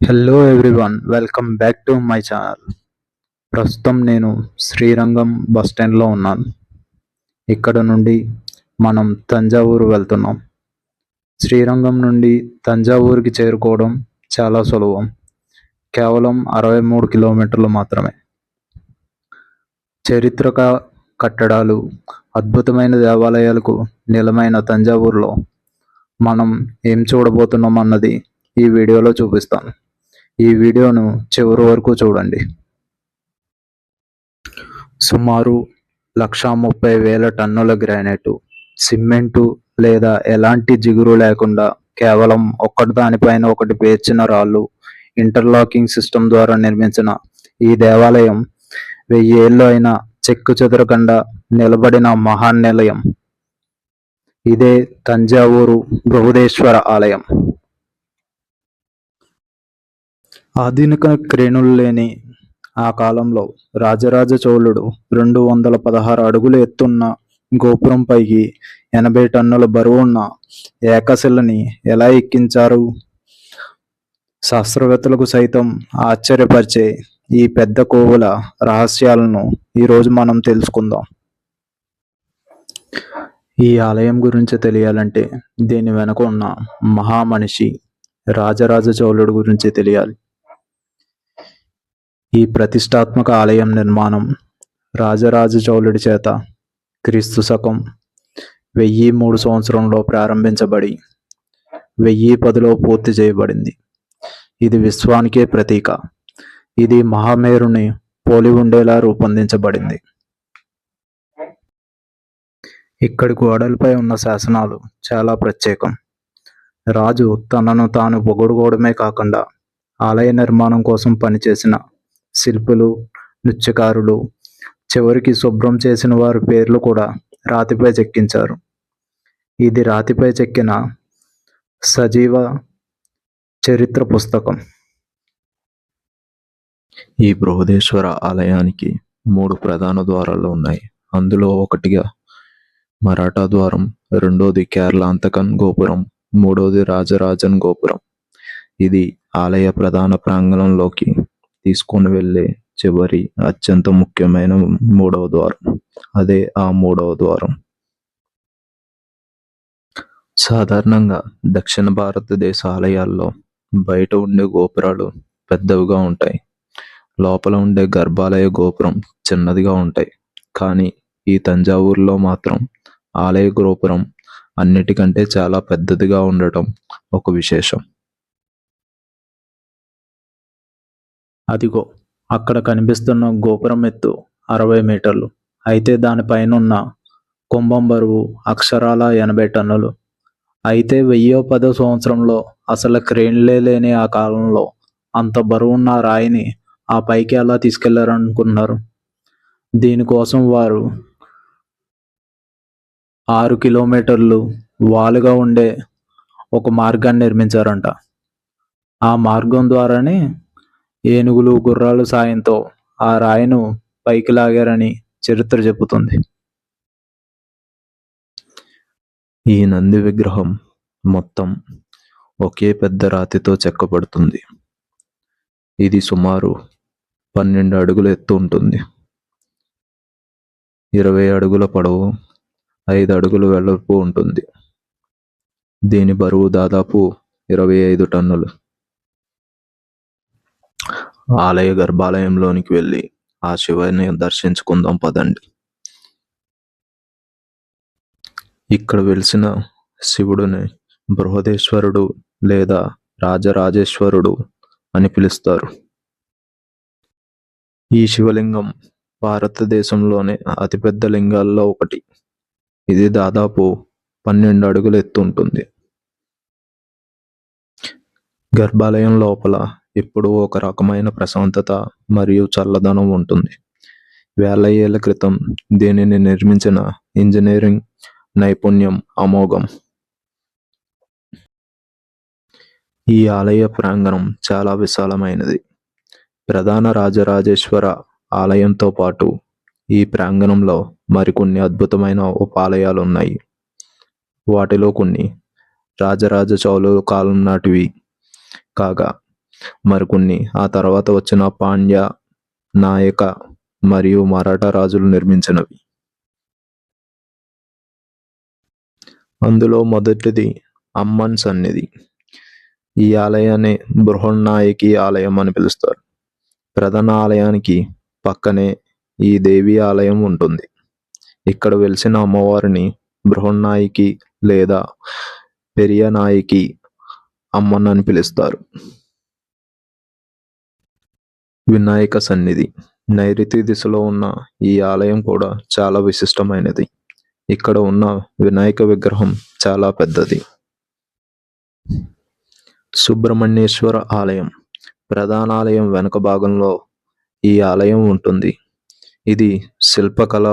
Hello everyone, welcome back to my channel. ప్రస్తుతం నేను Srirangam bus స్టాండ్లో ఉన్నాను. ఇక్కడ నుండి మనం తంజావూరు వెళ్తున్నాం. శ్రీరంగం నుండి తంజావూరుకి చేరుకోవడం చాలా సులభం. కేవలం 63 కిలోమీటర్లు మాత్రమే. చారిత్రక కట్టడాలు, అద్భుతమైన దేవాలయాలకు నిలమైన తంజావూరులో మనం ఏం చూడబోతున్నాం అన్నది ఈ వీడియోలో చూపిస్తాను. ఈ వీడియోను చివరి వరకు చూడండి. సుమారు 130,000 టన్నుల గ్రానైటు, సిమెంటు లేదా ఎలాంటి జిగురు లేకుండా కేవలం దానిపైన ఒకటి పేర్చిన రాళ్ళు, ఇంటర్లాకింగ్ సిస్టమ్ ద్వారా నిర్మించిన ఈ దేవాలయం 1000 ఏళ్ళు అయినా చెక్కు చెదరకుండా నిలబడిన మహానిలయం. ఇదే తంజావూరు బృహదేశ్వర ఆలయం. ఆధునిక క్రేనులు లేని ఆ కాలంలో రాజరాజ చోళుడు 216 అడుగులు ఎత్తున్న గోపురంపైకి 80 టన్నుల బరువున్న ఏకశిలని ఎలా ఎక్కించారు? శాస్త్రవేత్తలకు సైతం ఆశ్చర్యపరిచే ఈ పెద్ద కోవుల రహస్యాలను ఈరోజు మనం తెలుసుకుందాం. ఈ ఆలయం గురించి తెలియాలంటే దీని వెనుక ఉన్న మహామనిషి రాజరాజ చోళుడు గురించి తెలియాలి. ఈ ప్రతిష్టాత్మక ఆలయం నిర్మాణం రాజరాజ చోళుడి చేత క్రీస్తు శకం 1003 సంవత్సరంలో ప్రారంభించబడి 1010లో పూర్తి చేయబడింది. ఇది విశ్వానికే ప్రతీక. ఇది మహామేరుని పోలి ఉండేలా రూపొందించబడింది. ఇక్కడి గోడలపై ఉన్న శాసనాలు చాలా ప్రత్యేకం. రాజు తనను తాను పొగుడుకోవడమే కాకుండా ఆలయ నిర్మాణం కోసం పనిచేసిన శిల్పులు, నృత్యకారులు, చివరికి శుభ్రం చేసిన వారి పేర్లు కూడా రాతిపై చెక్కించారు. ఇది రాతిపై చెక్కిన సజీవ చరిత్ర పుస్తకం. ఈ బృహదేశ్వర ఆలయానికి 3 ప్రధాన ద్వారాలు ఉన్నాయి. అందులో ఒకటిగా మరాఠా ద్వారం, రెండోది కేరళాంతకన్ గోపురం, మూడోది రాజరాజన్ గోపురం. ఇది ఆలయ ప్రధాన ప్రాంగణంలోకి తీసుకొని వెళ్ళే చివరి అత్యంత ముఖ్యమైన 3వ ద్వారం. అదే ఆ 3వ ద్వారం. సాధారణంగా దక్షిణ భారతదేశ ఆలయాల్లో బయట ఉండే గోపురాలు పెద్దవిగా ఉంటాయి. లోపల ఉండే గర్భాలయ గోపురం చిన్నదిగా ఉంటాయి. కానీ ఈ తంజావూరులో మాత్రం ఆలయ గోపురం అన్నిటికంటే చాలా పెద్దదిగా ఉండటం ఒక విశేషం. అదిగో అక్కడ కనిపిస్తున్న గోపురం ఎత్తు 60 మీటర్లు. అయితే దానిపైనున్న కుంభం బరువు అక్షరాల 80 టన్నులు. అయితే 1010 సంవత్సరంలో అసలు క్రేన్లే లేని ఆ కాలంలో అంత బరువున్న రాయిని ఆ పైకి ఎలా తీసుకెళ్లారనుకున్నారు? దీనికోసం వారు 6 కిలోమీటర్లు వాలుగా ఉండే ఒక మార్గాన్ని నిర్మించారంట. ఆ మార్గం ద్వారానే ఏనుగులు, గుర్రాల సాయంతో ఆ రాయిను పైకి లాగారని చరిత్ర చెబుతుంది. ఈ నంది విగ్రహం మొత్తం ఒకే పెద్ద రాతితో చెక్కబడుతుంది. ఇది సుమారు 12 అడుగుల ఎత్తు ఉంటుంది. 20 అడుగుల పొడవు, 5 అడుగుల వెడల్పు ఉంటుంది. దీని బరువు దాదాపు 25 టన్నులు. ఆలయ గర్భాలయంలోనికి వెళ్ళి ఆ శివుని దర్శించుకుందాం పదండి. ఇక్కడ వెలిసిన శివుడిని బృహదేశ్వరుడు లేదా రాజరాజేశ్వరుడు అని పిలుస్తారు. ఈ శివలింగం భారతదేశంలోనే అతిపెద్ద లింగాల్లో ఒకటి. ఇది దాదాపు 12 అడుగుల ఎత్తు ఉంటుంది. గర్భాలయం లోపల ఎప్పుడూ ఒక రకమైన ప్రశాంతత మరియు చల్లదనం ఉంటుంది. వేల ఏళ్ల క్రితం దీనిని నిర్మించిన ఇంజనీరింగ్ నైపుణ్యం అమోఘం. ఈ ఆలయ ప్రాంగణం చాలా విశాలమైనది. ప్రధాన రాజరాజేశ్వర ఆలయంతో పాటు ఈ ప్రాంగణంలో మరికొన్ని అద్భుతమైన ఉపాలయాలు ఉన్నాయి. వాటిలో కొన్ని రాజరాజ చోళుల కాలం నాటివి కాగా మరికొన్ని ఆ తర్వాత వచ్చిన పాండ్య, నాయక మరియు మరాఠా రాజులు నిర్మించినవి. అందులో మొదటిది అమ్మన్ సన్నిధి. ఈ ఆలయాన్ని బృహన్నాయకి ఆలయం అని పిలుస్తారు. ప్రధాన ఆలయానికి పక్కనే ఈ దేవి ఆలయం ఉంటుంది. ఇక్కడ వెలిసిన అమ్మవారిని బృహన్నాయకి లేదా పెరియనాయకి అమ్మన్ అని పిలుస్తారు. వినాయక సన్నిధి. నైరుతి దిశలో ఉన్న ఈ ఆలయం కూడా చాలా విశిష్టమైనది. ఇక్కడ ఉన్న వినాయక విగ్రహం చాలా పెద్దది. సుబ్రహ్మణ్యేశ్వర ఆలయం. ప్రధాన ఆలయం వెనుక భాగంలో ఈ ఆలయం ఉంటుంది. ఇది శిల్పకళ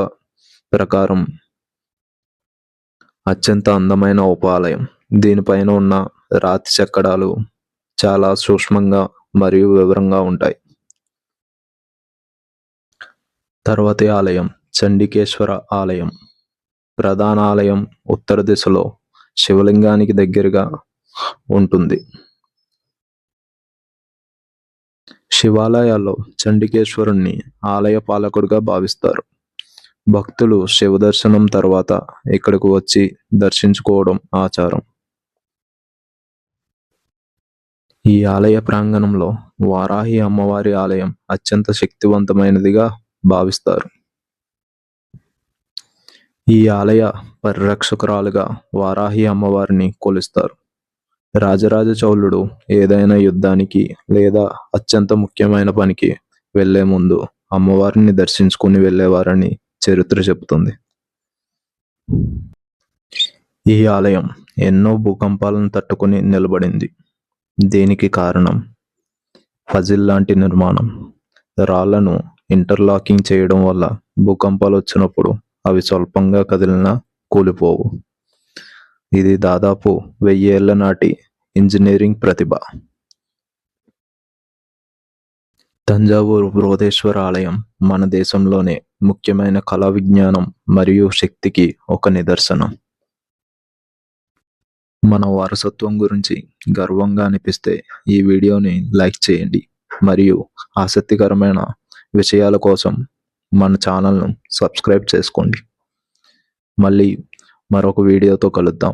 ప్రకారం అత్యంత అందమైన ఉపాలయం. దీనిపైన ఉన్న రాతి చెక్కడాలు చాలా సూక్ష్మంగా మరియు వివరంగా ఉంటాయి. తర్వాతి ఆలయం చండికేశ్వర ఆలయం. ప్రధాన ఆలయం ఉత్తర దిశలో శివలింగానికి దగ్గరగా ఉంటుంది. శివాలయాల్లో చండికేశ్వరుణ్ణి ఆలయ పాలకుడిగా భావిస్తారు. భక్తులు శివ దర్శనం తర్వాత ఇక్కడికి వచ్చి దర్శించుకోవడం ఆచారం. ఈ ఆలయ ప్రాంగణంలో వారాహి అమ్మవారి ఆలయం అత్యంత శక్తివంతమైనదిగా భావిస్తారు. ఈ ఆలయ పరిరక్షకురాలుగా వారాహి అమ్మవారిని కొలుస్తారు. రాజరాజ చోళుడు ఏదైనా యుద్ధానికి లేదా అత్యంత ముఖ్యమైన పనికి వెళ్లే ముందు అమ్మవారిని దర్శించుకుని వెళ్ళేవారని చరిత్ర చెబుతుంది. ఈ ఆలయం ఎన్నో భూకంపాలను తట్టుకుని నిలబడింది. దీనికి కారణం పజిల్ లాంటి నిర్మాణం. రాళ్లను ఇంటర్లాకింగ్ చేయడం వల్ల భూకంపాలు వచ్చినప్పుడు అవి స్వల్పంగా కదిలినా కూలిపోవు. ఇది దాదాపు 1000 ఏళ్ల నాటి ఇంజనీరింగ్ ప్రతిభ. తంజావూరు బృహదేశ్వర ఆలయం మన దేశంలోనే ముఖ్యమైన కళా విజ్ఞానం మరియు శక్తికి ఒక నిదర్శనం. మన వారసత్వం గురించి గర్వంగా అనిపిస్తే ఈ వీడియోని లైక్ చేయండి మరియు ఆసక్తికరమైన విషయాల కోసం మన ఛానల్ను సబ్స్క్రైబ్ చేసుకోండి. మళ్ళీ మరొక వీడియోతో కలుద్దాం.